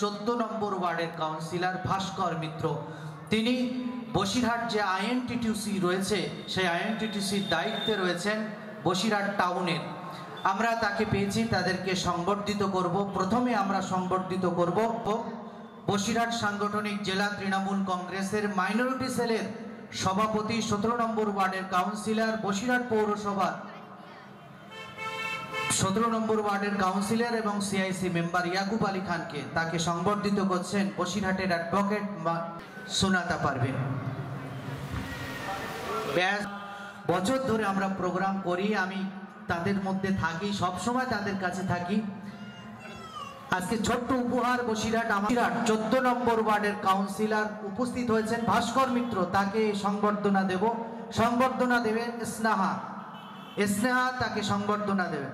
14 নম্বর ওয়ার্ডের কাউন্সিলর ভাস্কর মিত্র। তিনি বসিরহাট যে আইএনটিটিউসি রয়েছে সেই আইএনটিটিউসির দায়িত্বে রয়েছেন বসিরহাট টাউনের। আমরা তাকে পেয়েছি, তাদেরকে সংবর্ধিত করব। প্রথমে আমরা সংবর্ধিত করব বসিরহাট সাংগঠনিক জেলা তৃণমূল কংগ্রেসের মাইনরিটি সেলের সভাপতি, 17 নম্বর ওয়ার্ডের কাউন্সিলর, বসিরহাট পৌরসভা 17 নম্বর ওয়ার্ডের কাউন্সিলর এবং সিআইসি মেম্বার ইয়াকুব আলী খানকে। তাকে সংবর্ধিত করছেন বসিরহাটের অ্যাডভোকেট সোনাতা পারভিন। বছর ধরে আমরা প্রোগ্রাম করি, আমি তাদের মধ্যে থাকি, সবসময় তাদের কাছে থাকি। আজকে ছোট্ট উপহার বসিরহাট 14 নম্বর ওয়ার্ডের কাউন্সিলর উপস্থিত হয়েছেন ভাস্কর মিত্র, তাকে সংবর্ধনা দেব। সংবর্ধনা দেবেন স্নেহা তাকে সংবর্ধনা দেবেন।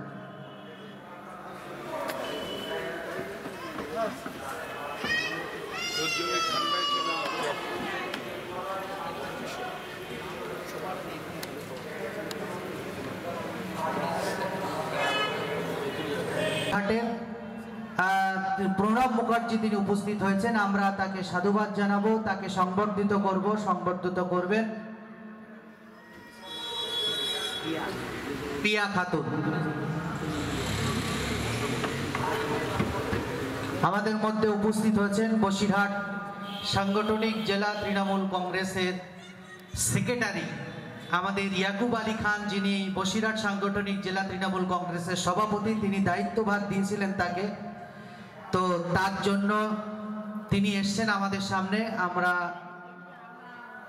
প্রণব মুখার্জি তিনি উপস্থিত হয়েছেন, আমরা তাকে সাধুবাদ জানাবো, তাকে সংবর্ধিত করব। সংবর্ধিত করবেন পিয়া খাতুন। আমাদের মধ্যে উপস্থিত হয়েছেন বসিরহাট সাংগঠনিক জেলা তৃণমূল কংগ্রেসের সেক্রেটারি আমাদের ইয়াকুব আলী খান, যিনি বসিরহাট সাংগঠনিক জেলা তৃণমূল কংগ্রেসের সভাপতি। তিনি দায়িত্বভার দিয়েছিলেন তাকে, তো তার জন্য তিনি এসছেন আমাদের সামনে। আমরা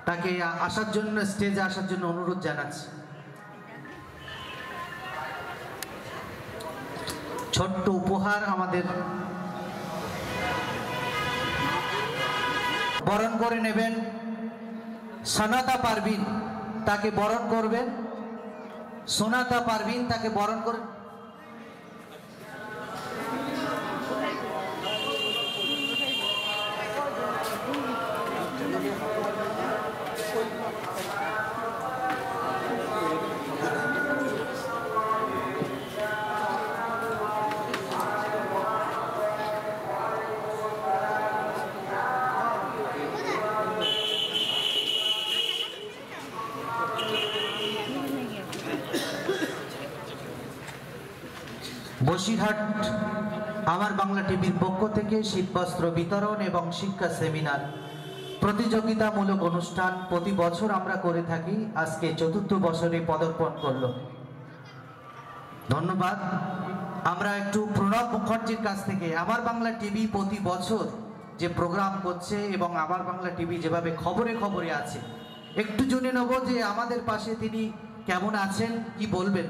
তাকে আসার জন্য, স্টেজে আসার জন্য অনুরোধ জানাচ্ছি। ছোট্ট উপহার আমাদের বরণ করে নেবেন সোনাতা পারভিন, তাকে বরণ করবেন। সোনাতা পারভিন তাকে বরণ করে বসিরহাট আমার বাংলা টিভির পক্ষ থেকে শীতবস্ত্র বিতরণ এবং শিক্ষা সেমিনার প্রতিযোগিতামূলক অনুষ্ঠান প্রতি বছর আমরা করে থাকি। আজকে 4র্থ বছরে পদার্পণ করল। ধন্যবাদ। আমরা একটু প্রণব মুখার্জির কাছ থেকে, আমার বাংলা টিভি প্রতি বছর যে প্রোগ্রাম করছে এবং আমার বাংলা টিভি যেভাবে খবরে খবরে আছে, একটু জেনে নেব যে আমাদের পাশে তিনি কেমন আছেন, কি বলবেন।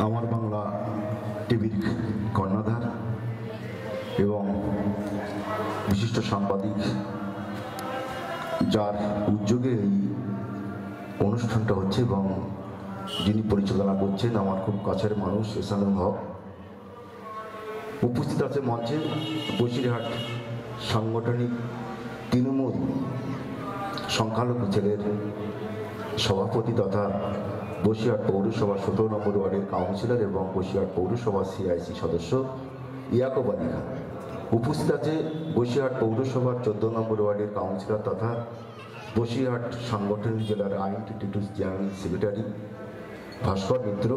আমার বাংলা টিভির কর্ণধার এবং বিশিষ্ট সাংবাদিক, যার উদ্যোগে এই অনুষ্ঠানটা হচ্ছে এবং যিনি পরিচালনা করছেন আমার খুব কাছের মানুষ এসানুল হক। উপস্থিত আছে মঞ্চে বসিরহাট সাংগঠনিক তৃণমূল সংখ্যালঘু ছেলের সভাপতি তথা বসিরহাট পৌরসভা 17 নম্বর ওয়ার্ডের কাউন্সিলর এবং বসিরহাট পৌরসভা সিআইসি সদস্য ইয়াকুব আলী খান। উপস্থিত আছে বসিরহাট পৌরসভার 14 নম্বর ওয়ার্ডের কাউন্সিলর তথা বসিরহাট সাংগঠনিক জেলার আইএনটিটিউসি জেনারেল সেক্রেটারি ভাস্কর মিত্র।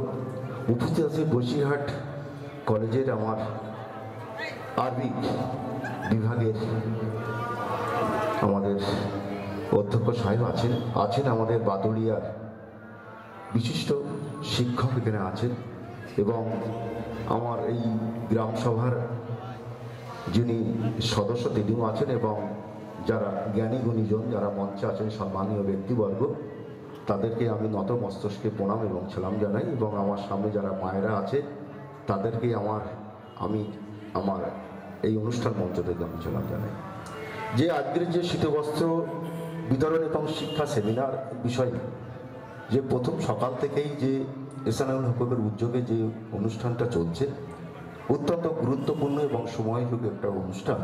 উপস্থিত আছে বসিরহাট কলেজের আমার আরবি বিভাগের আমাদের অধ্যক্ষ সাহেব আছেন আমাদের বাদুড়িয়ার বিশিষ্ট শিক্ষক এখানে আছেন এবং আমার এই গ্রাম সভার যিনি সদস্য তিনিও আছেন এবং যারা জ্ঞানী গুণীজন যারা মঞ্চে আছেন সম্মানীয় ব্যক্তিবর্গ, তাদেরকে আমি নত মস্তকে প্রণাম এবং সালাম জানাই এবং আমার সামনে যারা মায়েরা আছে তাদেরকে আমি আমার এই অনুষ্ঠান মঞ্চ থেকে আমি সালাম জানাই। যে আজকের যে শীতবস্ত্র বিতরণ এবং শিক্ষা সেমিনার বিষয়, যে প্রথম সকাল থেকেই যে এসানুল হকের উদ্যোগে যে অনুষ্ঠানটা চলছে, অত্যন্ত গুরুত্বপূর্ণ এবং সময়যোগ্য একটা অনুষ্ঠান।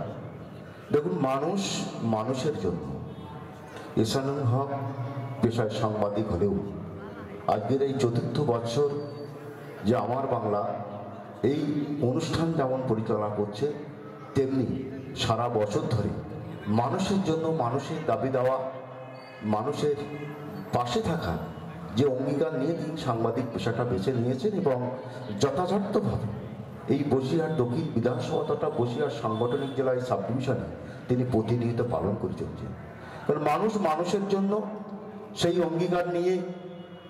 দেখুন, মানুষের জন্য এসানুল হক পেশায় সাংবাদিক হলেও আজকের এই 4র্থ বছর যে আমার বাংলা এই অনুষ্ঠান যেমন পরিচালনা করছে, তেমনি সারা বছর ধরে মানুষের জন্য, মানুষের দাবি দেওয়া, মানুষের পাশে থাকা যে অঙ্গীকার নিয়ে তিনি সাংবাদিক পেশাটা বেছে নিয়েছেন এবং যথাযথভাবে এই বসিরহাট দক্ষিণ বিধানসভা তথা বসিরহাট সাংগঠনিক জেলায় সাব ডিভিশনে তিনি প্রতিনিয়ত পালন করে চলছেন। কারণ মানুষ মানুষের জন্য সেই অঙ্গীকার নিয়ে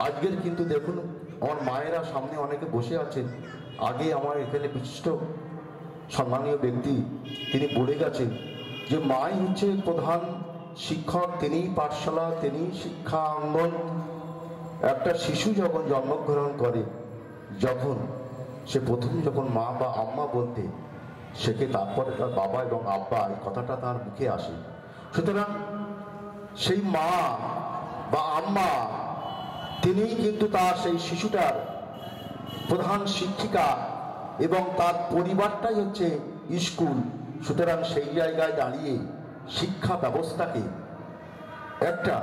আজকের কিন্তু দেখুন আমার মায়েরা সামনে অনেকে বসে আছেন। আগে আমার এখানে বিশিষ্ট সম্মানীয় ব্যক্তি তিনি বলে গেছেন যে মাই হচ্ছে প্রধান শিক্ষক, তিনিই পাঠশালা, তিনিই শিক্ষা অঙ্গন। একটা শিশু যখন জন্মগ্রহণ করে, যখন সে প্রথম যখন মা বা আম্মা বলতে শেখে, তারপরে তার বাবা এবং আব্বা এই কথাটা তার মুখে আসে। সুতরাং সেই মা বা আম্মা তিনিই কিন্তু তার সেই শিশুটার প্রধান শিক্ষিকা এবং তার পরিবারটাই হচ্ছে স্কুল। সুতরাং সেই জায়গায় দাঁড়িয়ে শিক্ষা ব্যবস্থাকে একটা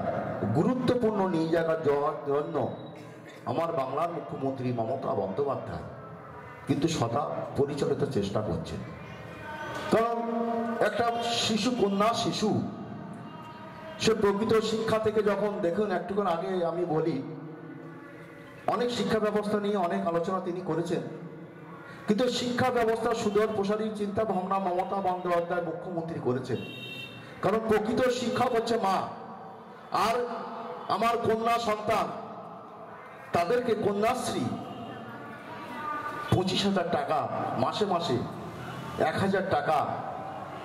গুরুত্বপূর্ণ নিয়ে যাওয়ার জন্য আমার বাংলার মুখ্যমন্ত্রী মমতা বন্দ্যোপাধ্যায় কিন্তু সদা পরিচালিত চেষ্টা করছেন। কারণ একটা শিশু, কন্যা শিশু, সে প্রকৃত শিক্ষা থেকে যখন দেখুন, একটুক্ষণ আগে আমি বলি অনেক শিক্ষা ব্যবস্থা নিয়ে অনেক আলোচনা তিনি করেছেন, কিন্তু শিক্ষা ব্যবস্থা সুদূর প্রসারী চিন্তা ভাবনা মমতা বন্দ্যোপাধ্যায় মুখ্যমন্ত্রী করেছেন। কারণ প্রকৃত শিক্ষক হচ্ছে মা। আর আমার কন্যা সন্তান, তাদেরকে কন্যাশ্রী 25,000 টাকা মাসে মাসে, 1,000 টাকা,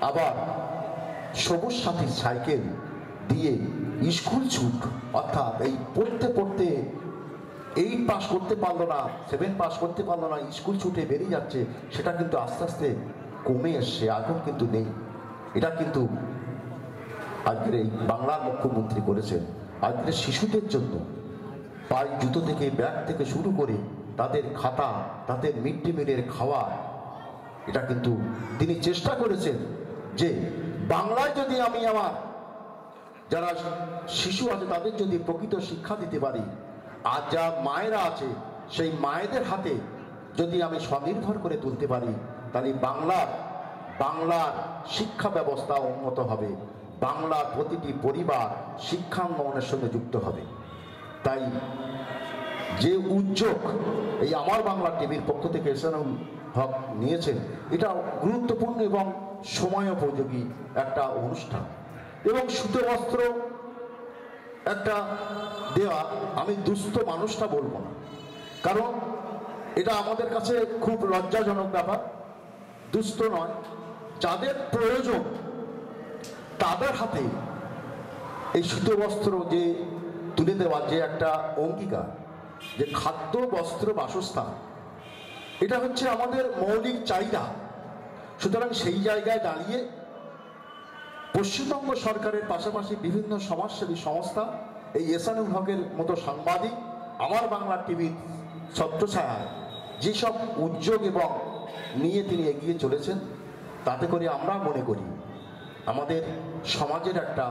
আবার সবুজ সাথী সাইকেল দিয়ে স্কুল ছুট, অর্থাৎ এই পড়তে পড়তে 8 পাস করতে পারলো না, 7 পাস করতে পারলো না, স্কুল ছুটে বেরিয়ে যাচ্ছে, সেটা কিন্তু আস্তে আস্তে কমে এসছে, এখন কিন্তু নেই। এটা কিন্তু আজকের এই বাংলার মুখ্যমন্ত্রী করেছেন। আজকের শিশুদের জন্য পায়ে জুতো থেকে, ব্যাগ থেকে শুরু করে তাদের খাতা, তাদের মিড ডে মিলের খাওয়া, এটা কিন্তু তিনি চেষ্টা করেছেন যে বাংলায় যদি আমি আমার যারা শিশু আছে তাদের যদি প্রকৃত শিক্ষা দিতে পারি, আর যা মায়েরা আছে সেই মায়েদের হাতে যদি আমি স্বনির্ভর করে তুলতে পারি, তাহলে বাংলার শিক্ষা ব্যবস্থা উন্নত হবে, বাংলার প্রতিটি পরিবার শিক্ষাঙ্গনের সঙ্গে যুক্ত হবে। তাই যে উদ্যোগ এই আমার বাংলা টিভির পক্ষ থেকে এহসানুল হক নিয়েছেন, এটা গুরুত্বপূর্ণ এবং সময়োপযোগী একটা অনুষ্ঠান। এবং সুতো বস্ত্র একটা দেওয়া, আমি দুস্থ মানুষটা বলবো না, কারণ এটা আমাদের কাছে খুব লজ্জাজনক ব্যাপার। দুস্থ নয়, যাদের প্রয়োজন তাদের হাতে এই সুতো বস্ত্র যে তুলে দেওয়া, যে একটা অঙ্গীকার, যে খাদ্য, বস্ত্র, বাসস্থান, এটা হচ্ছে আমাদের মৌলিক চাহিদা। সুতরাং সেই জায়গায় দাঁড়িয়ে পশ্চিমবঙ্গ সরকারের পাশাপাশি বিভিন্ন সমাজসেবী সংস্থা, এই এহসানুল হকের মতো সাংবাদিক, আমার বাংলা টিভির ছত্রছায়ায় যেসব উদ্যোগ এবং নিয়ে তিনি এগিয়ে চলেছেন, তাতে করে আমরা মনে করি আমাদের সমাজের একটা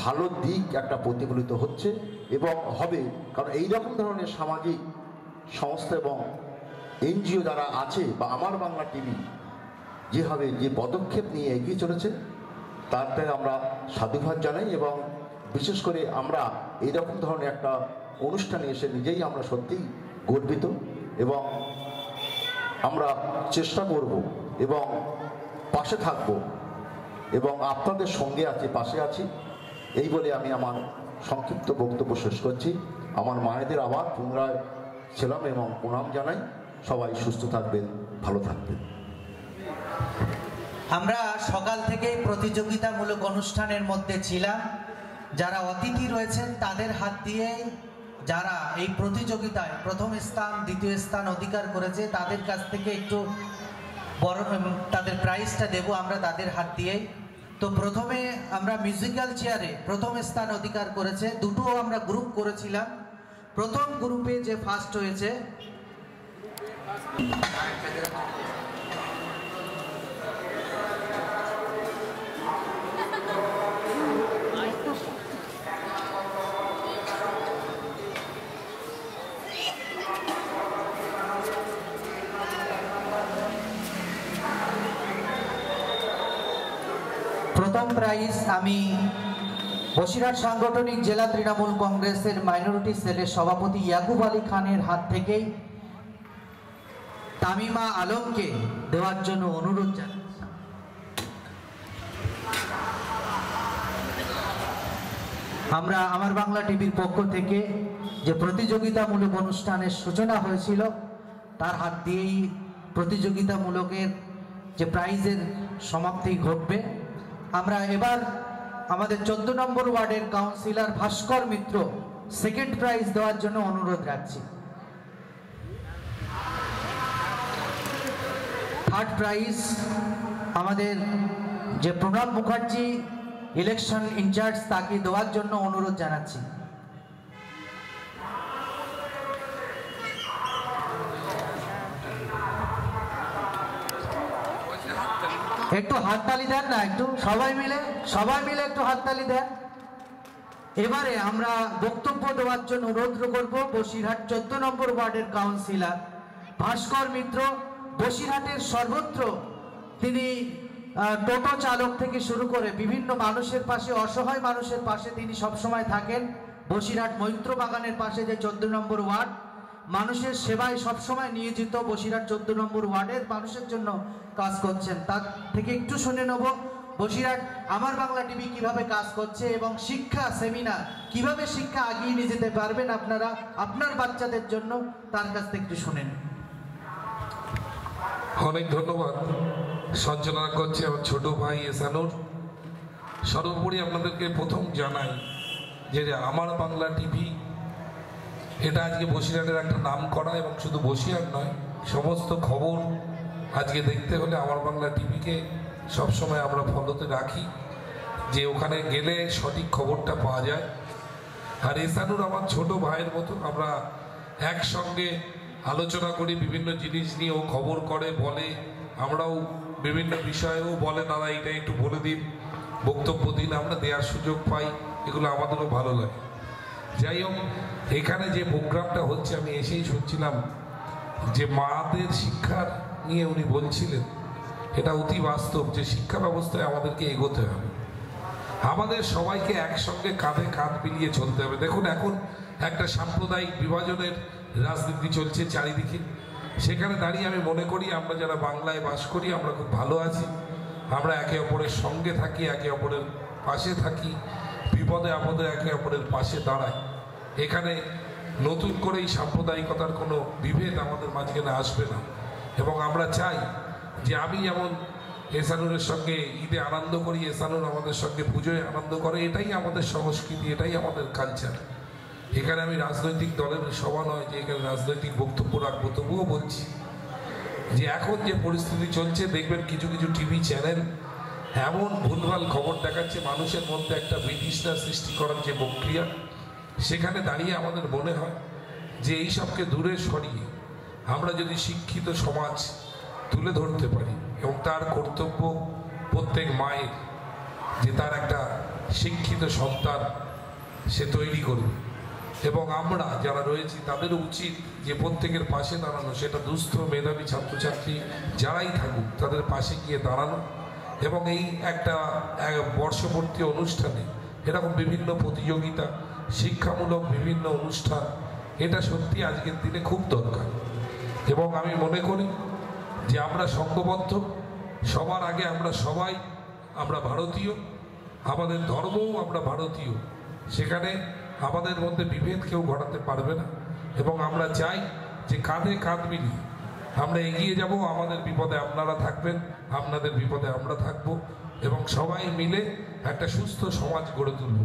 ভালো দিক একটা প্রতিফলিত হচ্ছে এবং হবে। কারণ এইরকম ধরনের সামাজিক সংস্থা এবং এনজিও যারা আছে বা আমার বাংলা টিভি যেভাবে যে পদক্ষেপ নিয়ে এগিয়ে চলেছে, তাতে আমরা সাধুবাদ জানাই। এবং বিশেষ করে আমরা এইরকম ধরনের একটা অনুষ্ঠানে এসে নিজেই আমরা সত্যিই গর্বিত এবং আমরা চেষ্টা করব এবং পাশে থাকব এবং আপনাদের সঙ্গে আছি, পাশে আছি, এই বলে আমি আমার সংক্ষিপ্ত বক্তব্য শেষ করছি। আমার মায়েদের আবার পুনরায় ছিলাম এবং প্রণাম জানাই। সবাই সুস্থ থাকবেন, ভালো থাকবেন। আমরা সকাল থেকেই প্রতিযোগিতামূলক অনুষ্ঠানের মধ্যে ছিলাম। যারা অতিথি রয়েছেন তাদের হাত দিয়ে যারা এই প্রতিযোগিতায় প্রথম স্থান, দ্বিতীয় স্থান অধিকার করেছে, তাদের কাছ থেকে একটু বড় তাদের প্রাইজটা দেব আমরা তাদের হাত দিয়েই। তো প্রথমে আমরা মিউজিক্যাল চেয়ারে প্রথম স্থান অধিকার করেছে, দুটো আমরা গ্রুপ করেছিলাম। প্রথম গ্রুপে যে ফার্স্ট হয়েছে প্রথম প্রাইজ আমি বসিরহাট সাংগঠনিক জেলা তৃণমূল কংগ্রেসের মাইনরিটি সেলের সভাপতি ইয়াকুব আলী খানের হাত থেকেই তামিমা আলমকে দেওয়ার জন্য অনুরোধ জানাচ্ছি। আমরা আমার বাংলা টিভির পক্ষ থেকে যে প্রতিযোগিতামূলক অনুষ্ঠানের সূচনা হয়েছিল তার হাত দিয়েই প্রতিযোগিতামূলকের যে প্রাইজের সমাপ্তি ঘটবে। আমরা এবার আমাদের 14 নম্বর ওয়ার্ডের কাউন্সিলর ভাস্কর মিত্র সেকেন্ড প্রাইজ দেওয়ার জন্য অনুরোধ রাখছি। থার্ড প্রাইজ আমাদের যে প্রণব মুখার্জি ইলেকশন ইনচার্জ তাকে দেওয়ার জন্য অনুরোধ জানাচ্ছি। একটু হাততালি দেন না, একটু সবাই মিলে একটু হাততালি দেন। এবারে আমরা বক্তব্য দেওয়ার জন্য অনুরোধ করব বসিরহাট 14 নম্বর ওয়ার্ডের কাউন্সিলর ভাস্কর মিত্র। বসিরহাটের সর্বত্র তিনি টোটো চালক থেকে শুরু করে বিভিন্ন মানুষের পাশে, অসহায় মানুষের পাশে তিনি সবসময় থাকেন। বসিরহাট মৈত্র বাগানের পাশে যে 14 নম্বর ওয়ার্ড, মানুষের সেবায় সবসময় নিয়োজিত। বসিরহাট 14 নম্বর ওয়ার্ডের মানুষের জন্য কাজ করছেন। তার থেকে একটু শুনে নেব বসিরহাট আমার বাংলা টিভি কিভাবে কাজ করছে এবং শিক্ষা সেমিনার কিভাবে শিক্ষা এগিয়ে নিয়ে যেতে পারবেন আপনারা আপনার বাচ্চাদের জন্য, তার কাছ থেকে একটু শুনেন। অনেক ধন্যবাদ। সঞ্চালনা করছে আমার ছোট ভাই এসানুর। সর্বোপরি আপনাদেরকে প্রথম জানাই যে আমার বাংলা টিভি এটা আজকে বসিরহাটের একটা নাম করা, এবং শুধু বসিরহাট নয়, সমস্ত খবর আজকে দেখতে হলে আমার বাংলা টিভিকে সবসময় আমরা ফলোতে রাখি, যে ওখানে গেলে সঠিক খবরটা পাওয়া যায়। আর এসানুর আমার ছোট ভাইয়ের মতো, আমরা একসঙ্গে আলোচনা করি বিভিন্ন জিনিস নিয়ে। ও খবর করে, বলে, আমরাও বিভিন্ন বিষয়েও বলে দাদা এটা একটু বলে দিন, বক্তব্য দিন, আমরা দেওয়ার সুযোগ পাই, এগুলো আমাদেরও ভালো লাগে। যাই হোক, এখানে যে প্রোগ্রামটা হচ্ছে আমি এসেই শুনছিলাম যে মাদের শিক্ষার নিয়ে উনি বলছিলেন, এটা অতি বাস্তব যে শিক্ষা ব্যবস্থায় আমাদেরকে এগোতে হবে, আমাদের সবাইকে একসঙ্গে কাঁধে কাঁধ মিলিয়ে চলতে হবে। দেখুন, এখন একটা সাম্প্রদায়িক বিভাজনের রাজনীতি চলছে চারিদিকে। সেখানে দাঁড়িয়ে আমি মনে করি আমরা যারা বাংলায় বাস করি আমরা খুব ভালো আছি। আমরা একে অপরের সঙ্গে থাকি, একে অপরের পাশে থাকি, বিপদে আপদে একে অপরের পাশে দাঁড়াই। এখানে নতুন করে এই সাম্প্রদায়িকতার কোনো বিভেদ আমাদের মাঝখানে আসবে না। এবং আমরা চাই যে আমি যেমন এসানুরের সঙ্গে ঈদে আনন্দ করি, এসানুর আমাদের সঙ্গে পুজোয় আনন্দ করে, এটাই আমাদের সংস্কৃতি, এটাই আমাদের কালচার। এখানে আমি রাজনৈতিক দলের সভা নয় যে এখানে রাজনৈতিক বক্তব্য রাখবো, তবুও বলছি যে এখন যে পরিস্থিতি চলছে, দেখবেন কিছু কিছু টিভি চ্যানেল এমন ভুলভাল খবর দেখাচ্ছে, মানুষের মধ্যে একটা বিতৃষ্ণা সৃষ্টি করার যে প্রক্রিয়া, সেখানে দাঁড়িয়ে আমাদের মনে হয় যে এই সবকে দূরে সরিয়ে আমরা যদি শিক্ষিত সমাজ তুলে ধরতে পারি, এবং তার কর্তব্য প্রত্যেক মায়ের যে তার একটা শিক্ষিত সন্তান সে তৈরি করবে, এবং আমরা যারা রয়েছি তাদেরও উচিত যে প্রত্যেকের পাশে দাঁড়ানো, সেটা দুস্থ মেধাবী ছাত্রছাত্রী যারাই থাকুক তাদের পাশে গিয়ে দাঁড়ানো। এবং এই একটা বর্ষপূর্তি অনুষ্ঠানে এরকম বিভিন্ন প্রতিযোগিতা, শিক্ষামূলক বিভিন্ন অনুষ্ঠান, এটা সত্যি আজকের দিনে খুব দরকার। এবং আমি মনে করি যে আমরা সংঘবদ্ধ, সবার আগে আমরা ভারতীয়, আমাদের ধর্মও আমরা ভারতীয়, সেখানে আমাদের মধ্যে বিভেদ কেউ ঘটাতে পারবে না। এবং আমরা চাই যে কাঁধে কাঁধ মিলিয়ে আমরা এগিয়ে যাব। আমাদের বিপদে আপনারা থাকবেন, আপনাদের বিপদে আমরা থাকব, এবং সবাই মিলে একটা সুস্থ সমাজ গড়ে তুলব।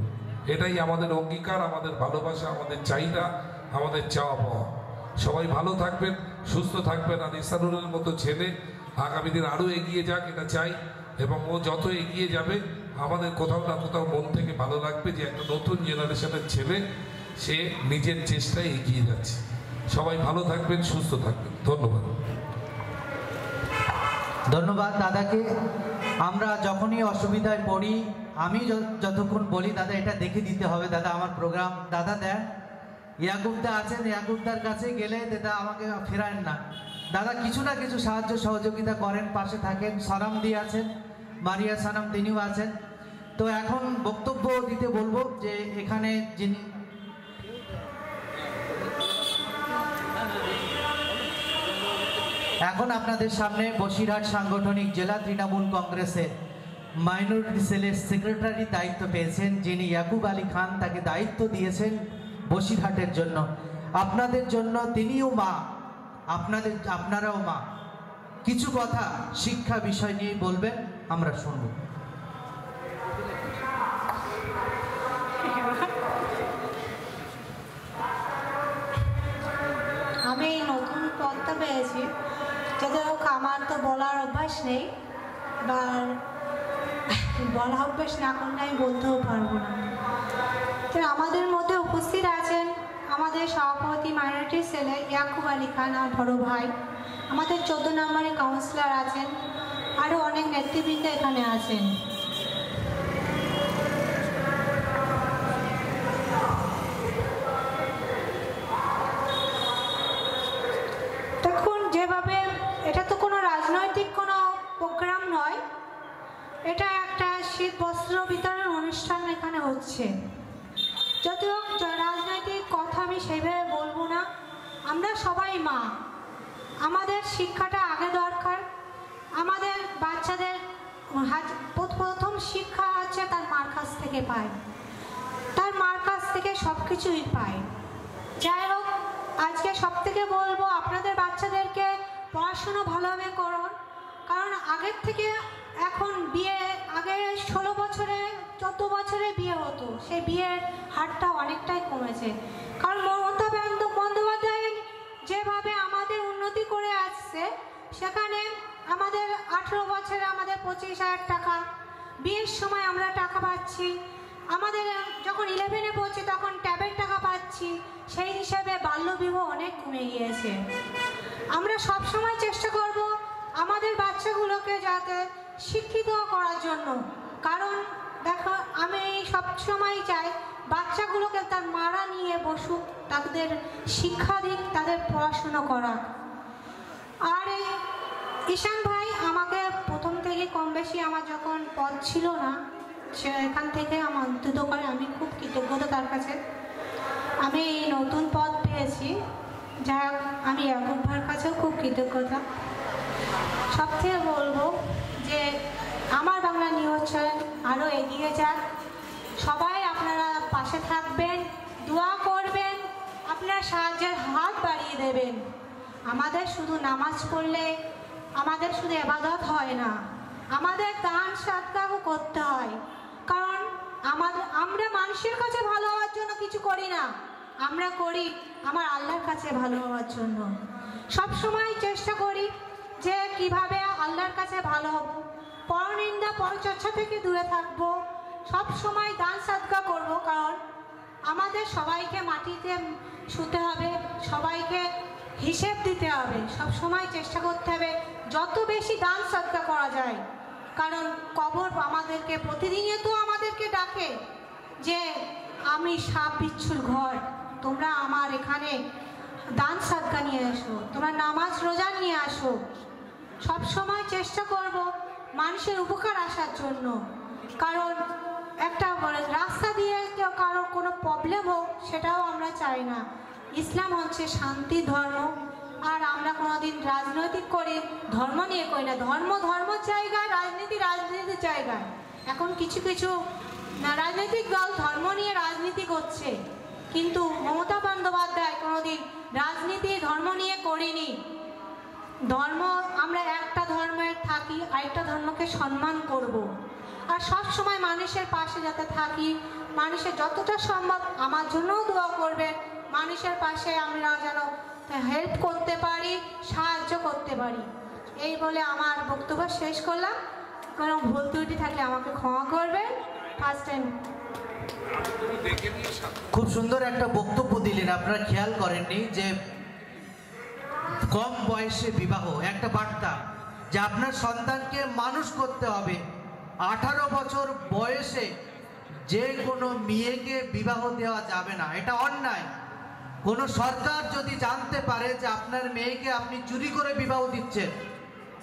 এটাই আমাদের অঙ্গীকার, আমাদের ভালোবাসা, আমাদের চাহিদা, আমাদের চাওয়া পাওয়া। সবাই ভালো থাকবেন, সুস্থ থাকবেন। আর ইসানুরের মতো ছেলে আগামী দিন আরও এগিয়ে যাক, এটা চাই। এবং ও যত এগিয়ে যাবে আমাদের কোথাও না কোথাও মন থেকে ভালো লাগবে যে একটা নতুন জেনারেশনের ছেলে সে নিজের চেষ্টায় এগিয়ে যাচ্ছে। সবাই ভালো থাকবেন, সুস্থ থাকবেন। ধন্যবাদ। ধন্যবাদ দাদাকে। আমরা যখনই অসুবিধায় পড়ি, আমি যতক্ষণ বলি দাদা এটা দেখে দিতে হবে, দাদা আমার প্রোগ্রাম দাদা দেন, ইয়াকুবদা আছেন, ইয়াকুবদার কাছে গেলে দাদা আমাকে ফেরান না। দাদা কিছু না কিছু সাহায্য সহযোগিতা করেন, পাশে থাকেন। সালাম দিয়ে আছেন, মারিয়া সানাম তিনিও আছেন। তো এখন বক্তব্য দিতে বলবো যে এখানে যিনি এখন আপনাদের সামনে বসিরহাট সাংগঠনিক জেলা তৃণমূল কংগ্রেসের মাইনরিটি সেলের সেক্রেটারি দায়িত্ব পেয়েছেন, যিনি ইয়াকুব আলী খান, তাকে দায়িত্ব দিয়েছেন বসিরহাটের জন্য। আপনাদের জন্য তিনিও মা, আপনারাও মা। কিছু কথা শিক্ষা বিষয় নিয়ে বলবেন, আমরা শুনব। আমি এই নতুন পদটা পেয়েছি, যাদের হোক আমার তো বলার অভ্যাস নেই, এবার বলা অভ্যাস না করলে আমি বলতেও পারবো না। তো আমাদের মধ্যে উপস্থিত আছেন আমাদের সভাপতি মাইনরিটি সেলে ইয়াকুব আলী খান, আমার বড় ভাই। আমাদের 14 নম্বরে কাউন্সিলর আছেন, আরও অনেক নেতৃবৃন্দ এখানে আছেন। দেখুন, যেভাবে এটা তো কোনো রাজনৈতিক কোনো প্রোগ্রাম নয়, এটা একটা শীত বস্ত্র বিতরণ অনুষ্ঠান এখানে হচ্ছে। যদিও রাজনৈতিক কথা আমি সেইভাবে বলবো না। আমরা সবাই মা, আমাদের শিক্ষাটা আগে দরকার। আমাদের বাচ্চাদের প্রথম শিক্ষা হচ্ছে তার মার কাছ থেকে পায়, তার মার কাছ থেকে সব কিছুই পায়। যাই হোক, আজকে সব থেকে বলবো আপনাদের বাচ্চাদেরকে পড়াশুনো ভালোভাবে করুন, কারণ আগের থেকে এখন বিয়ে, আগে 16 বছরে 14 বছরে বিয়ে হতো, সেই বিয়ের হারটা অনেকটাই কমেছে। কারণ মমতা বন্দ্যোপাধ্যায় যেভাবে আমাদের উন্নতি করে আসছে, সেখানে আমাদের 18 বছরে আমাদের 25,000 টাকা, বিয়ের সময় আমরা টাকা পাচ্ছি, আমাদের যখন 11-এ পড়ছি তখন ট্যাবের টাকা পাচ্ছি। সেই হিসাবে বাল্যবিবাহ অনেক কমে গিয়েছে। আমরা সব সময় চেষ্টা করব আমাদের বাচ্চাগুলোকে যাতে শিক্ষিত করার জন্য, কারণ দেখো আমি সব সময় চাই বাচ্চাগুলোকে তার মারা নিয়ে বসুক, তাদের শিক্ষা দিক, তাদের পড়াশুনো করা। আর এই ঈশান ভাই আমাকে প্রথম থেকে কম বেশি, আমার যখন পদ ছিল না সেখান থেকে আমার অন্তত করে, আমি খুব কৃতজ্ঞতা তার কাছে। আমি এই নতুন পদ পেয়েছি, যা আমি ইয়াকুব ভাইয়ের কাছেও খুব কৃতজ্ঞতা। সব থেকে বলবো যে আমার বাংলা নিউজ চ্যানেল আরও এগিয়ে যাক, সবাই আপনারা পাশে থাকবেন, দোয়া করবেন, আপনারা সাহায্যের হাত বাড়িয়ে দেবেন। আমাদের শুধু নামাজ পড়লে আমাদের শুধু ইবাদত হয় না, আমাদের দান সদকাও করতে হয়। কারণ আমরা মানুষের কাছে ভালো হওয়ার জন্য কিছু করি না, আমরা করি আমার আল্লাহর কাছে ভালো হওয়ার জন্য। সব সময় চেষ্টা করি যে কিভাবে আল্লাহর কাছে ভালো হব, পরনিন্দা পরচর্চা থেকে দূরে থাকবো, সব সময় দান সদকা করব। কারণ আমাদের সবাইকে মাটিতে শুতে হবে, সবাইকে হিসেব দিতে হবে, সব সময় চেষ্টা করতে হবে যত বেশি দান সদকা করা যায়। কারণ কবর আমাদেরকে প্রতিদিনই তো আমাদেরকে ডাকে যে আমি সাপ বিচ্ছুর ঘর, তোমরা আমার এখানে দান সদকা নিয়ে আসো, তোমরা নামাজ রোজা নিয়ে আসো। সব সময় চেষ্টা করব মানুষের উপকার আসার জন্য। কারণ একটা রাস্তা দিয়ে কারো কোনো প্রবলেম হোক সেটাও আমরা চাই না। ইসলাম হচ্ছে শান্তি ধর্ম, আর আমরা কোনোদিন রাজনৈতিক করে ধর্ম নিয়ে করি না। ধর্ম ধর্মের জায়গায়, রাজনীতি রাজনীতির জায়গায়। এখন কিছু কিছু রাজনৈতিক দল ধর্ম নিয়ে রাজনীতি করছে, কিন্তু মমতা বন্দ্যোপাধ্যায় কোনোদিন রাজনীতি ধর্ম নিয়ে করিনি। ধর্ম, আমরা একটা ধর্মের থাকি, আরেকটা ধর্মকে সম্মান করব। আর সব সময় মানুষের পাশে যাতে থাকি, মানুষের যতটা সম্ভব আমার জন্যও দোয়া করবে, মানুষের পাশে আমরা যেন হেল্প করতে পারি, সাহায্য করতে পারি। এই বলে আমার বক্তব্য শেষ করলাম। কোনো ভুল ত্রুটি থাকলে আমাকে ক্ষমা করবেন। ফার্স্ট টাইম খুব সুন্দর একটা বক্তব্য দিলেন। আপনারা খেয়াল করেননি যে কম বয়সে বিবাহ একটা বার্তা, যে আপনার সন্তানকে মানুষ করতে হবে। 18 বছর বয়সে যে কোনো মেয়েকে বিবাহ দেওয়া যাবে না, এটা অন্যায়। কোনো সরকার যদি জানতে পারে যে আপনার মেয়েকে আপনি চুরি করে বিবাহ দিচ্ছেন,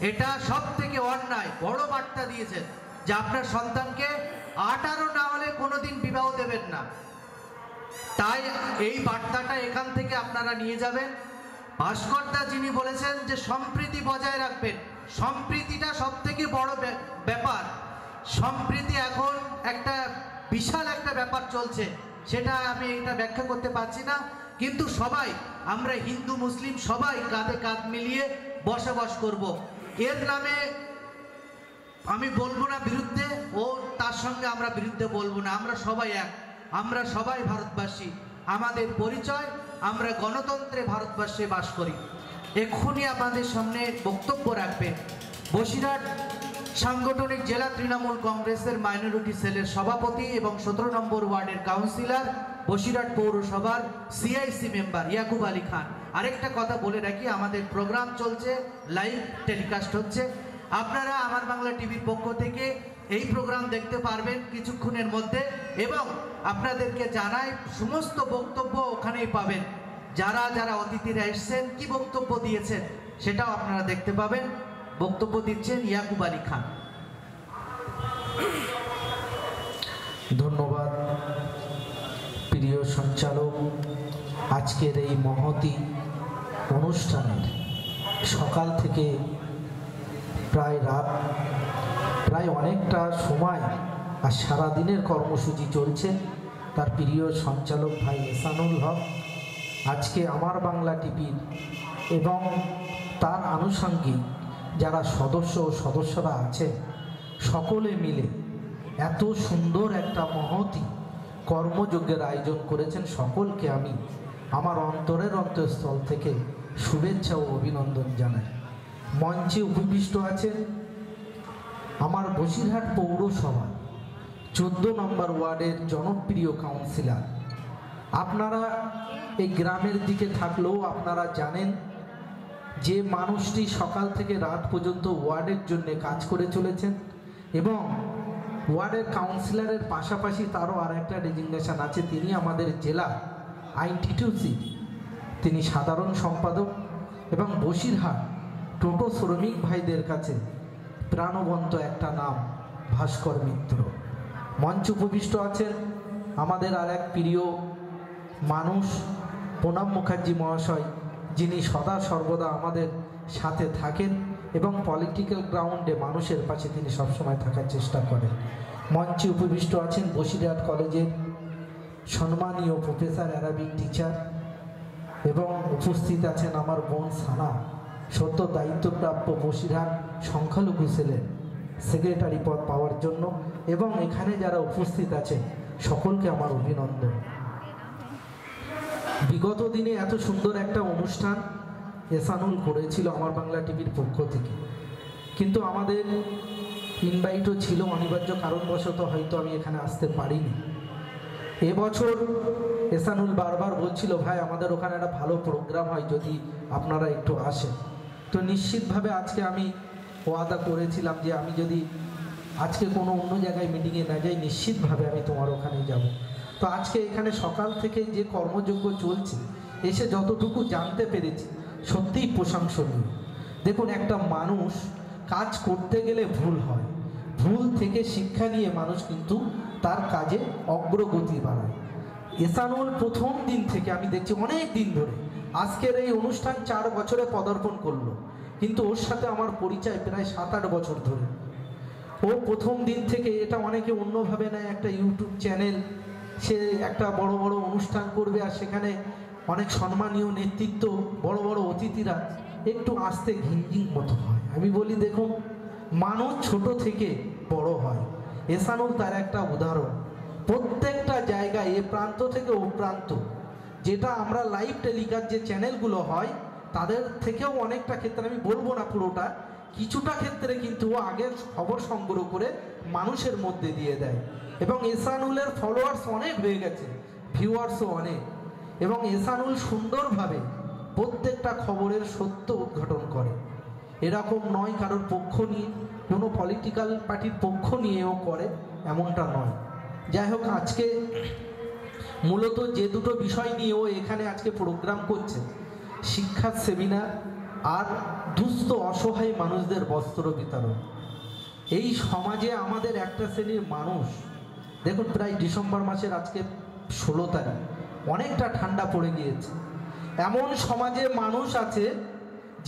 এটা সব থেকে অন্যায়, বড় বার্তা দিয়েছেন। যে আপনার সন্তানকে 18 না হলে কোনোদিন বিবাহ দেবেন না। তাই এই বার্তাটা এখান থেকে আপনারা নিয়ে যাবেন। ভাস্করদা যিনি বলেছেন যে সম্প্রীতি বজায় রাখবেন, সম্প্রীতিটা সব থেকে বড় ব্যাপার। সম্প্রীতি এখন একটা বিশাল একটা ব্যাপার চলছে, সেটা আমি এটা ব্যাখ্যা করতে পারছি না, কিন্তু সবাই আমরা হিন্দু মুসলিম সবাই কাঁধে কাঁধ মিলিয়ে বসবাস করব। এর নামে আমি বলবো না বিরুদ্ধে, ও তার সঙ্গে আমরা বিরুদ্ধে বলবো না, আমরা সবাই এক, আমরা সবাই ভারতবাসী। আমাদের পরিচয়, আমরা গণতন্ত্রে ভারতবর্ষে বাস করি। এক্ষুনি আমাদের সামনে বক্তব্য রাখবেন বসিরহাট সাংগঠনিক জেলা তৃণমূল কংগ্রেসের মাইনরিটি সেলের সভাপতি এবং 17 নম্বর ওয়ার্ডের কাউন্সিলর, বসিরহাট পৌরসভার সিআইসি মেম্বার ইয়াকুব আলী খান। আরেকটা কথা বলে রাখি, আমাদের প্রোগ্রাম চলছে, লাইভ টেলিকাস্ট হচ্ছে, আপনারা আমার বাংলা টিভির পক্ষ থেকে এই প্রোগ্রাম দেখতে পারবেন কিছুক্ষণের মধ্যে, এবং আপনাদেরকে জানাই সমস্ত বক্তব্য ওখানেই পাবেন। যারা যারা অতিথিরা এসেছেন কি বক্তব্য দিয়েছেন সেটাও আপনারা দেখতে পাবেন। বক্তব্য দিচ্ছেন ইয়াকুব আলী খান। ধন্যবাদ প্রিয় সঞ্চালক। আজকের এই মহতি অনুষ্ঠানের সকাল থেকে প্রায় রাত, প্রায় অনেকটা সময় আর সারাদিনের কর্মসূচি চলছে। তার প্রিয় সঞ্চালক ভাই এহসানুল হক আজকে আমার বাংলা টিভির এবং তার আনুষঙ্গিক যারা সদস্য ও সদস্যরা আছেন সকলে মিলে এত সুন্দর একটা মহতি কর্মযজ্ঞের আয়োজন করেছেন। সকলকে আমি আমার অন্তরের অন্তঃস্থল থেকে শুভেচ্ছা ও অভিনন্দন জানাই। মঞ্চে উপবিষ্ট আছেন আমার বসিরহাট পৌরসভা 14 নম্বর ওয়ার্ডের জনপ্রিয় কাউন্সিলর। আপনারা এই গ্রামের দিকে থাকলেও আপনারা জানেন যে মানুষটি সকাল থেকে রাত পর্যন্ত ওয়ার্ডের জন্য কাজ করে চলেছেন, এবং ওয়ার্ডের কাউন্সিলরের পাশাপাশি তারও আর একটা ডেজিগনেশন আছে, তিনি আমাদের জেলা আইএনটিটিউসি তিনি সাধারণ সম্পাদক, এবং বসিরহাট টোটো শ্রমিক ভাইদের কাছে প্রাণবন্ত একটা নাম ভাস্কর মিত্র। মঞ্চ উপবিষ্ট আছেন আমাদের আর এক প্রিয় মানুষ প্রণব মুখার্জি মহাশয়, যিনি সদা সর্বদা আমাদের সাথে থাকেন এবং পলিটিক্যাল গ্রাউন্ডে মানুষের পাশে তিনি সবসময় থাকার চেষ্টা করেন। মঞ্চে উপবিষ্ট আছেন বসিরহাট কলেজের সম্মানীয় প্রফেসর অ্যারাবিক টিচার, এবং উপস্থিত আছেন আমার বোন সানা, সদ্য দায়িত্বপ্রাপ্য বসিরহাট সংখ্যালঘু সেলের সেক্রেটারি পদ পাওয়ার জন্য, এবং এখানে যারা উপস্থিত আছেন সকলকে আমার অভিনন্দন। বিগত দিনে এত সুন্দর একটা অনুষ্ঠান এহসানুল করেছিল আমার বাংলা টিভির পক্ষ থেকে, কিন্তু আমাদের ইনভাইটও ছিল, অনিবার্য কারণবশত হয়তো আমি এখানে আসতে পারিনি। এবছর এহসানুল বারবার বলছিল, ভাই আমাদের ওখানে একটা ভালো প্রোগ্রাম হয়, যদি আপনারা একটু আসেন। তো নিশ্চিতভাবে আজকে আমি ওয়াদা করেছিলাম যে আমি যদি আজকে কোনো অন্য জায়গায় মিটিংয়ে না যাই, নিশ্চিতভাবে আমি তোমার ওখানে যাব। তো আজকে এখানে সকাল থেকে যে কর্মযজ্ঞ চলছে, এসে যতটুকু জানতে পেরেছি সত্যিই প্রশংসনীয়। দেখুন, একটা মানুষ কাজ করতে গেলে ভুল হয়, ভুল থেকে শিক্ষা নিয়ে মানুষ কিন্তু তার কাজে অগ্রগতি বাড়ায়। এহসানুল প্রথম দিন থেকে আমি দেখছি অনেক দিন ধরে, আজকের এই অনুষ্ঠান 4 বছরে পদার্পণ করলো, কিন্তু ওর সাথে আমার পরিচয় প্রায় 7-8 বছর ধরে। ও প্রথম দিন থেকে, এটা অনেকে অন্যভাবে নেয়, একটা ইউটিউব চ্যানেল, সে একটা বড় বড় অনুষ্ঠান করবে আর সেখানে অনেক সম্মানীয় নেতৃত্ব, বড় বড় অতিথিরা, একটু আসতে ঘিনঘিন মতো হয়। আমি বলি দেখুন, মানুষ ছোট থেকে বড় হয়। এহসানুল তার একটা উদাহরণ। প্রত্যেকটা জায়গায় এ প্রান্ত থেকে ও প্রান্ত, যেটা আমরা লাইভ টেলিকাস্ট যে চ্যানেলগুলো হয় তাদের থেকেও অনেকটা ক্ষেত্রে, আমি বলবো না পুরোটা, কিছুটা ক্ষেত্রে কিন্তু ও আগের খবর সংগ্রহ করে মানুষের মধ্যে দিয়ে দেয়। এবং এহসানুলের ফলোয়ার্স অনেক হয়ে গেছে, ভিউয়ার্সও অনেক, এবং এহসানুল সুন্দরভাবে প্রত্যেকটা খবরের সত্য উদ্ঘাটন করে। এরকম নয় কারোর পক্ষ নিয়ে, কোনো পলিটিক্যাল পার্টির পক্ষ নিয়েও করে, এমনটা নয়। যাই হোক, আজকে মূলত যে দুটো বিষয় নিয়েও এখানে আজকে প্রোগ্রাম করছে, শিক্ষার সেমিনার আর দুস্থ অসহায় মানুষদের বস্ত্র বিতরণ। এই সমাজে আমাদের একটা শ্রেণীর মানুষ, দেখুন প্রায় ডিসেম্বর মাসের আজকে 16 তারিখ, অনেকটা ঠান্ডা পড়ে গিয়েছে। এমন সমাজে মানুষ আছে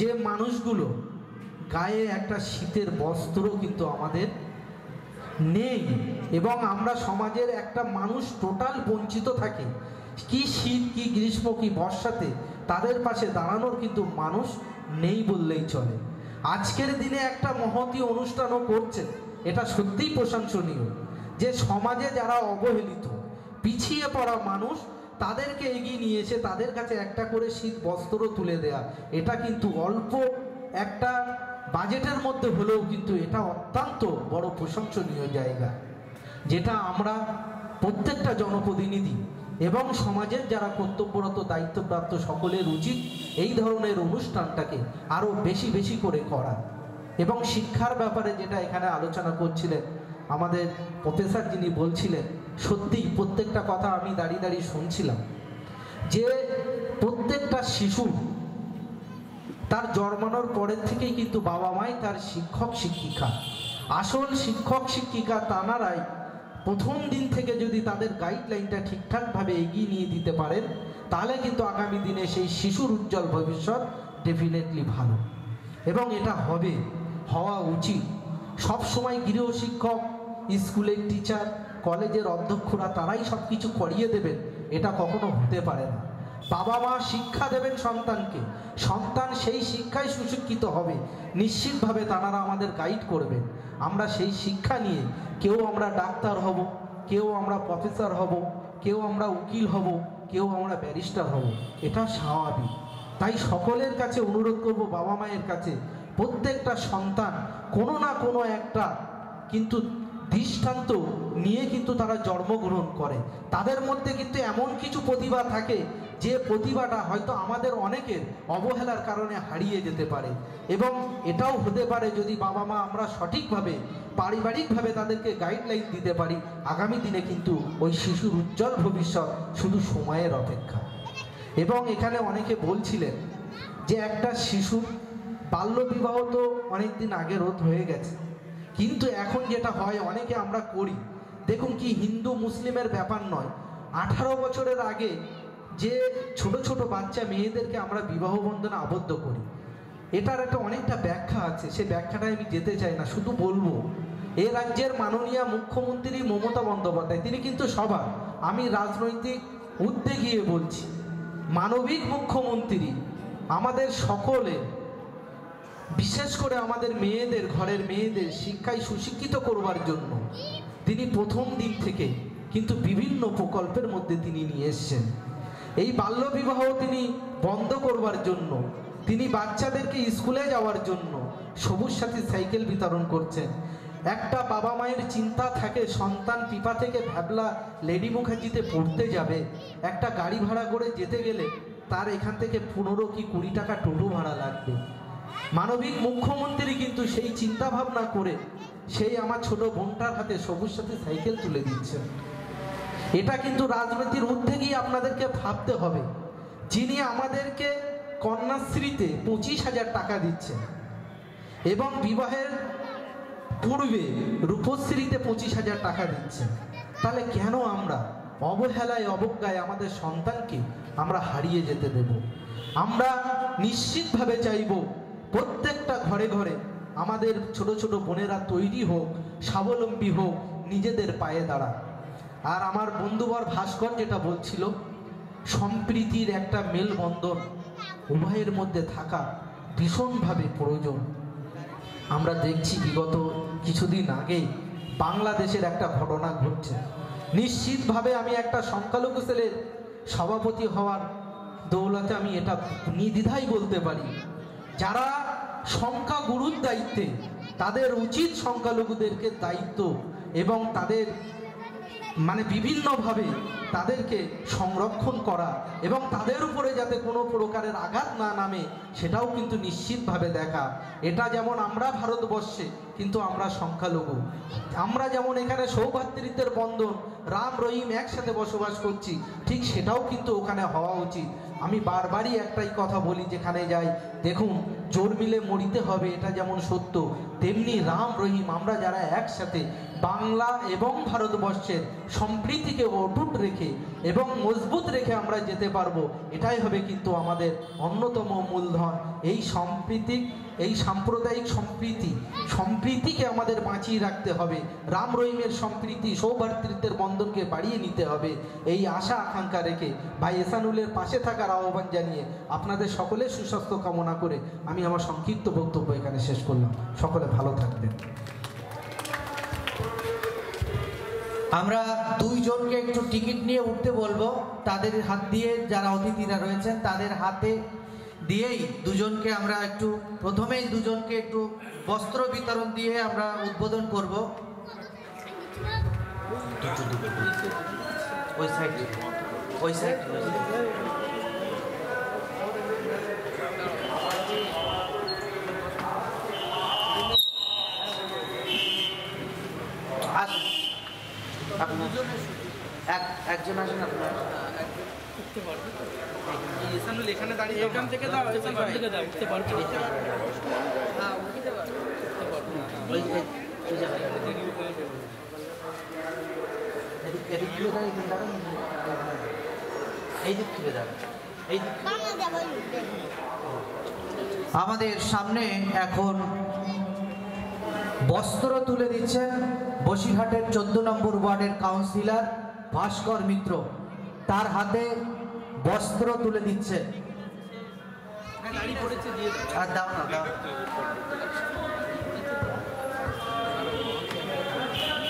যে মানুষগুলো গায়ে একটা শীতের বস্ত্র কিন্তু আমাদের নেই, এবং আমরা সমাজের একটা মানুষ টোটাল বঞ্চিত থাকি। কি শীত, কি গ্রীষ্ম, কি বর্ষাতে তাদের পাশে দাঁড়ানোর কিন্তু মানুষ নেই বললেই চলে। আজকের দিনে একটা মহতী অনুষ্ঠানও করছে, এটা সত্যিই প্রশংসনীয় যে সমাজে যারা অবহেলিত, পিছিয়ে পড়া মানুষ, তাদেরকে এগিয়ে নিয়ে এসে তাদের কাছে একটা করে শীত বস্ত্র তুলে দেয়া, এটা কিন্তু অল্প একটা বাজেটের মধ্যে হলেও কিন্তু এটা অত্যন্ত বড় প্রশংসনীয় জায়গা, যেটা আমরা প্রত্যেকটা জনপ্রতিনিধি এবং সমাজের যারা কর্তব্যরত দায়িত্বপ্রাপ্ত সকলের উচিত এই ধরনের অনুষ্ঠানটাকে আরও বেশি বেশি করে করা। এবং শিক্ষার ব্যাপারে যেটা এখানে আলোচনা করছিলেন আমাদের প্রফেসর, যিনি বলছিলেন, সত্যিই প্রত্যেকটা কথা আমি দাঁড়িয়ে দাঁড়িয়ে শুনছিলাম যে প্রত্যেকটা শিশু তার জন্মানোর পরের থেকেই কিন্তু বাবা মাই তার শিক্ষক শিক্ষিকা। আসল শিক্ষক শিক্ষিকা তানারাই প্রথম দিন থেকে যদি তাদের গাইডলাইনটা ঠিকঠাকভাবে এগিয়ে নিয়ে দিতে পারেন, তাহলে কিন্তু আগামী দিনে সেই শিশুর উজ্জ্বল ভবিষ্যৎ ডেফিনেটলি ভালো, এবং এটা হবে, হওয়া উচিত। সবসময় গৃহশিক্ষক, স্কুলের টিচার, কলেজের অধ্যক্ষরা তারাই সব কিছু করিয়ে দেবেন, এটা কখনো হতে পারে না। বাবা মা শিক্ষা দেবেন সন্তানকে, সন্তান সেই শিক্ষায় সুশিক্ষিত হবে, নিশ্চিতভাবে তারা আমাদের গাইড করবেন। আমরা সেই শিক্ষা নিয়ে কেউ আমরা ডাক্তার হব, কেউ আমরা প্রফেসর হব, কেউ আমরা উকিল হব, কেউ আমরা ব্যারিস্টার হব, এটা স্বাভাবিক। তাই সকলের কাছে অনুরোধ করব, বাবা মায়ের কাছে, প্রত্যেকটা সন্তান কোনো না কোনো একটা কিন্তু দৃষ্টান্ত নিয়ে কিন্তু তারা জন্মগ্রহণ করে। তাদের মধ্যে কিন্তু এমন কিছু প্রতিভা থাকে যে প্রতিভাটা হয়তো আমাদের অনেকের অবহেলার কারণে হারিয়ে যেতে পারে, এবং এটাও হতে পারে যদি বাবা মা আমরা সঠিকভাবে পারিবারিকভাবে তাদেরকে গাইডলাইন দিতে পারি, আগামী দিনে কিন্তু ওই শিশুর উজ্জ্বল ভবিষ্যৎ শুধু সময়ের অপেক্ষা। এবং এখানে অনেকে বলছিলেন যে একটা শিশু বাল্যবিবাহ তো অনেক দিন আগে রোধ হয়ে গেছে, কিন্তু এখন যেটা হয় অনেকে আমরা করি, দেখুন কি হিন্দু মুসলিমের ব্যাপার নয়, 18 বছরের আগে যে ছোট ছোট বাচ্চা মেয়েদেরকে আমরা বিবাহ বন্ধনে আবদ্ধ করি, এটার একটা অনেকটা ব্যাখ্যা আছে, সে ব্যাখ্যাটায় আমি যেতে চাই না, শুধু বলবো এ রাজ্যের মাননীয় মুখ্যমন্ত্রী মমতা বন্দ্যোপাধ্যায়, তিনি কিন্তু সবার, আমি রাজনৈতিক উদ্যোগে গিয়ে বলছি, মানবিক মুখ্যমন্ত্রী, আমাদের সকলে বিশেষ করে আমাদের মেয়েদের, ঘরের মেয়েদের শিক্ষায় সুশিক্ষিত করবার জন্য তিনি প্রথম দিন থেকে কিন্তু বিভিন্ন প্রকল্পের মধ্যে তিনি নিয়ে এসছেন। এই বাল্যবিবাহ তিনি বন্ধ করবার জন্য তিনি বাচ্চাদেরকে স্কুলে যাওয়ার জন্য সবুজ সাথী সাইকেল বিতরণ করছেন। একটা বাবা মায়ের চিন্তা থাকে সন্তান পিপা থেকে ভ্যাবলা লেডি মুখার্জিতে পড়তে যাবে, একটা গাড়ি ভাড়া করে যেতে গেলে তার এখান থেকে 15 কি 20 টাকা টোটো ভাড়া লাগবে। মানবিক মুখ্যমন্ত্রী কিন্তু সেই চিন্তা ভাবনা করে সেই আমার ছোট বোনটার হাতে সবুজ সাথী সাইকেল তুলে দিচ্ছেন। এটা কিন্তু রাজনীতির উদ্যোগেই আপনাদেরকে ভাবতে হবে, যিনি আমাদেরকে কন্যাশ্রীতে 25,000 টাকা দিচ্ছেন এবং বিবাহের পূর্বে রূপশ্রীতে 25,000 টাকা দিচ্ছেন, তাহলে কেন আমরা অবহেলায় অবজ্ঞায় আমাদের সন্তানকে আমরা হারিয়ে যেতে দেব? আমরা নিশ্চিতভাবে চাইব প্রত্যেকটা ঘরে ঘরে আমাদের ছোট ছোট বোনেরা তৈরি হোক, স্বাবলম্বী হোক, নিজেদের পায়ে দাঁড়া। আর আমার বন্ধুবর ভাস্কর যেটা বলছিল, সম্প্রীতির একটা মেলবন্ধন উভয়ের মধ্যে থাকা ভীষণভাবে প্রয়োজন। আমরা দেখছি বিগত কিছুদিন আগে বাংলাদেশের একটা ঘটনা ঘটছে, নিশ্চিতভাবে আমি একটা সংখ্যালঘু সেলের সভাপতি হওয়ার দৌলতে আমি এটা নির্দ্বিধায় বলতে পারি, যারা সংখ্যাগুরুর দায়িত্বে তাদের উচিত সংখ্যালঘুদেরকে দায়িত্ব এবং তাদের বিভিন্নভাবে তাদেরকে সংরক্ষণ করা এবং তাদের উপরে যাতে কোনো প্রকারের আঘাত না নামে সেটাও কিন্তু নিশ্চিতভাবে দেখা। এটা যেমন আমরা ভারতবর্ষে কিন্তু আমরা সংখ্যালঘু, আমরা যেমন এখানে সৌভ্রাতৃত্বের বন্ধন, রাম রহিম একসাথে বসবাস করছি, ঠিক সেটাও কিন্তু ওখানে হওয়া উচিত। আমি বারবারই একটাই কথা বলি যেখানে যাই, দেখুন জোর মিলে মরিতে হবে, এটা যেমন সত্য, তেমনি রাম রহিম আমরা যারা একসাথে বাংলা এবং ভারতবর্ষের সম্প্রীতিকে অটুট রেখে এবং মজবুত রেখে আমরা যেতে পারবো, এটাই হবে কিন্তু আমাদের অন্যতম মূলধন। এই এই সাম্প্রদায়িক সম্প্রীতিকে আমাদের বাঁচিয়ে রাখতে হবে। রাম রহিমের সম্প্রীতি, সৌভ্রাতৃত্বের বন্ধনকে বাড়িয়ে নিতে হবে। এই আশা আকাঙ্ক্ষা রেখে ভাই এহসানুলের পাশে থাকার আহ্বান জানিয়ে আপনাদের সকলের সুস্বাস্থ্য কামনা করে আমি আমার সংক্ষিপ্ত বক্তব্য এখানে শেষ করলাম। সকলে ভালো থাকবেন। আমরা দুইজনকে একটু টিকিট নিয়ে উঠতে বলবো, তাদের হাত দিয়ে, যারা অতিথিরা রয়েছেন তাদের হাতে দিয়েই দুজনকে আমরা একটু, প্রথমেই দুজনকে একটু বস্ত্র বিতরণ দিয়ে আমরা উদ্বোধন করব। ওই সাইড ওই সাইড একজন আসেন আপনার এখানে দাঁড়িয়ে, এখান থেকে দাও, এখান থেকে দাও, উঠতে পারবে। আমাদের সামনে এখন বস্ত্র তুলে দিচ্ছেন বসিরহাটের 14 নম্বর ওয়ার্ডের কাউন্সিলর ভাস্কর মিত্র, তার হাতে বস্ত্র তুলে দিচ্ছে।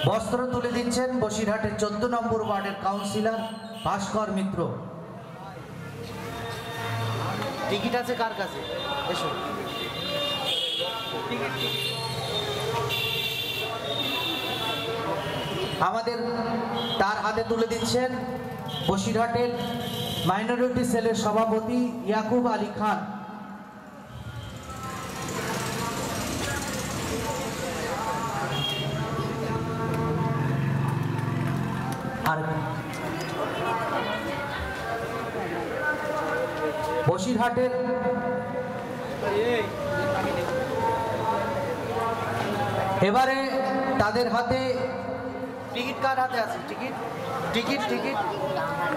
বস্ত্র তুলে দিচ্ছেন বসিরহাটের 14 নম্বর ওয়ার্ডের কাউন্সিলর ভাস্কর মিত্র। টিকিট আছে কার কাছে? এসো। আমাদের তার হাতে তুলে দিচ্ছেন বসিরহাটের মাইনরিটি সেলের সভাপতি ইয়াকুব আলী খান। আর বসিরহাটের এবারে তাদের হাতে টিকিট কার হাতে আছে? টিকিট টিকিট টিকিট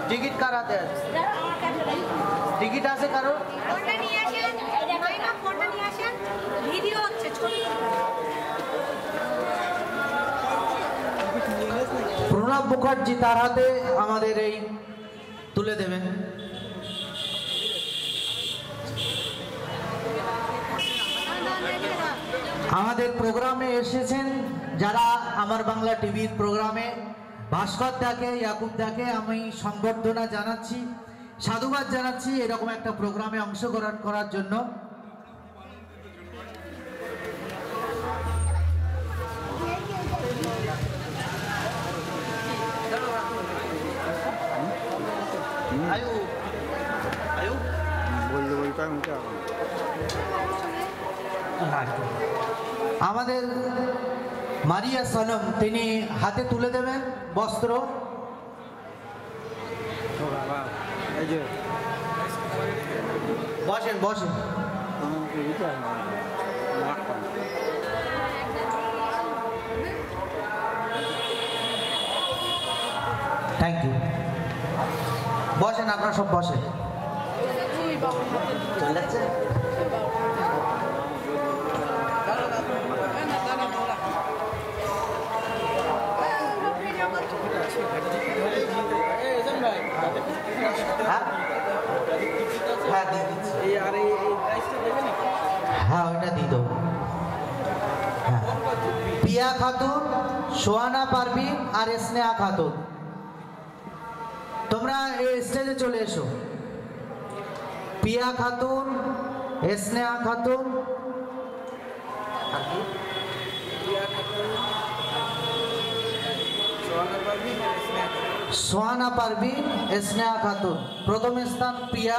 টিকিট কার হাতে আছে? টিকিট আছে কারো? প্রণব মুখার্জি তার হাতে আমাদের এই তুলে দেবেন। আমাদের প্রোগ্রামে এসেছেন যারা আমার বাংলা টিভির প্রোগ্রামে, ভাস্কর দাকে, ইয়াকুব দাকে আমি সংবর্ধনা জানাচ্ছি, সাধুবাদ জানাচ্ছি এরকম একটা প্রোগ্রামে অংশগ্রহণ করার জন্য। আমাদের মারিয়া সনম তিনি হাতে তুলে দেবেন বস্ত্র। বসেন বসেন। Thank you. বসেন, আপনারা সব বসেন। চলে যাচ্ছে। হ্যাঁ ওইটা দিয়ে দেবো। হ্যাঁ, পিয়া খাতুন, সোহানা পারভিন আর স্নেহা খাতুন, তোমরা এই স্টেজে চলে এসো। পিয়া খাতুন, স্নেহা খাতুন, সোহানা পারভিন, স্নেহা খাতুন। প্রথম স্থান পিয়া,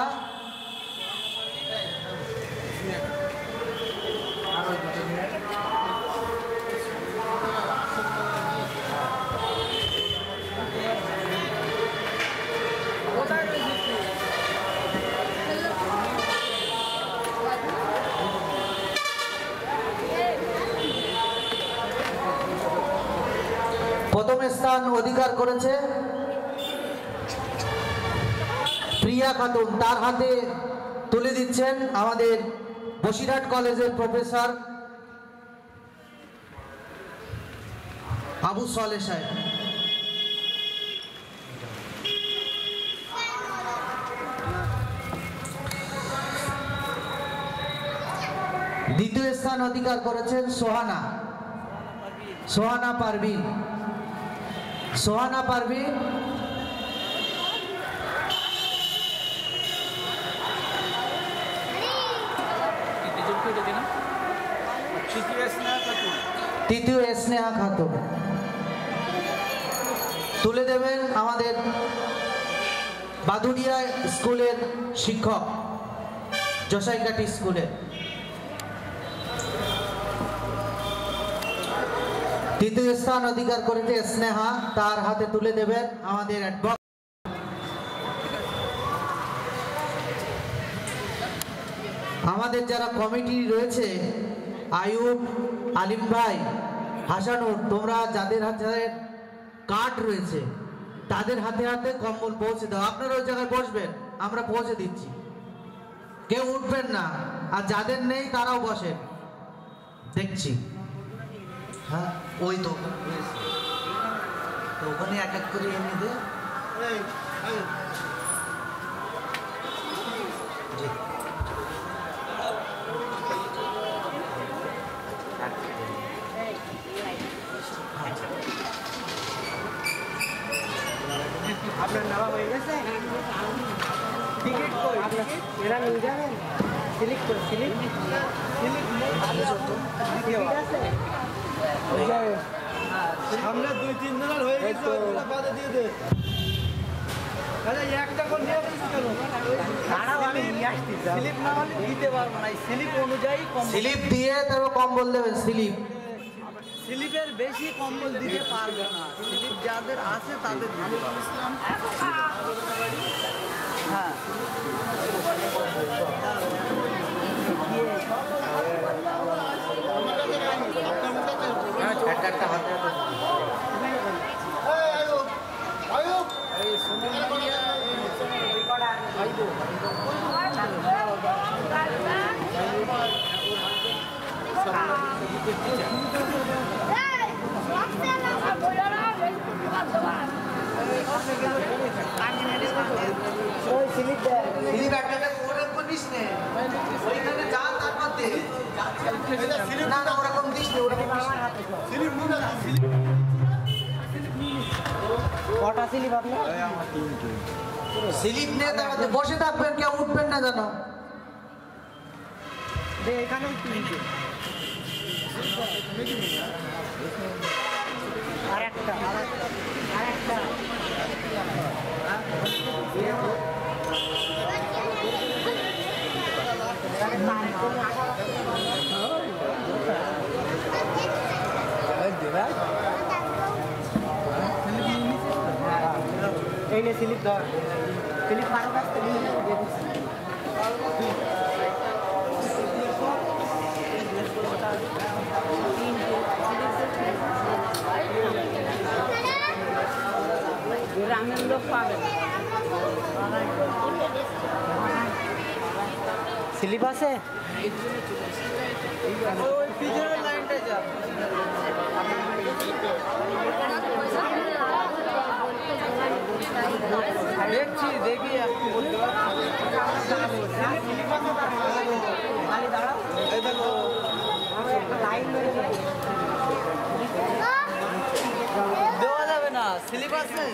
প্রথম স্থান অধিকার করেছে প্রিয়া খাতুন, তার হাতে তুলে দিচ্ছেন আমাদের বসিরহাট কলেজের প্রফেসর আবু সালেহ সাহেব। দ্বিতীয় স্থান অধিকার করেছেন সোহানা পারভিন। তৃতীয় স্নেহা খাতুন। তুলে দেবেন আমাদের বাদুড়িয়া স্কুলের শিক্ষক, জসাইকাটি স্কুলের। তৃতীয় স্থান অধিকার করেছে স্নেহা, তার হাতে তুলে দেবেন আমাদের আমাদের যারা কমিটি রয়েছে, আয়ুব, আলিম ভাই, হাসানুর, তোমরা যাদের হাতে কার্ড রয়েছে তাদের হাতে হাতে কম্বল পৌঁছে দাও। আপনারা ওই জায়গায় বসবেন, আমরা পৌঁছে দিচ্ছি, কেউ উঠবেন না, আর যাদের নেই তারাও বসেন। দেখছি হ্যাঁ, ওই তো ওখানে এক এক করে এনে দে। আপনার নেওয়া হয়ে গেছে? টিকিট কই? এরা নিয়ে যাবেন? স্লিপ কই? স্লিপ আছে? সামনে 2-3 জনের হয়ে গেছে, ওগুলো বাদে দিয়ে দে। আরে একটা কোন নিয়ে আসছিস কেন? দাঁড়াও, আমি নিয়ে আসছি। স্লিপ না হলে দিতে পারবো না। স্লিপ অনুযায়ী স্লিপ দিয়ে তারপর কম্বল দেবেন। স্লিপের বেশি কম্বল দিতে পারবে না। স্লিপ যাদের আছে তাদের দিতে পারবে। হ্যাঁ, একটা হাতে স্লিপ নিয়ে তারপরে বসে থাকবেন, কেউ উঠবেন না জানো। এখানেও 3টে। আরেকটা এই নে স্লিপ ধর। স্লিপ কারো কাছ থেকে নিয়ে দিয়ে দিচ্ছি। গ্রামের লোক পাবে। স্লিপ আছে? ওই পিছনের লাইনটা যা। দেখছি, দেখি আপনি বলতে পারবেন। দেওয়া যাবে না, স্লিপ আছে।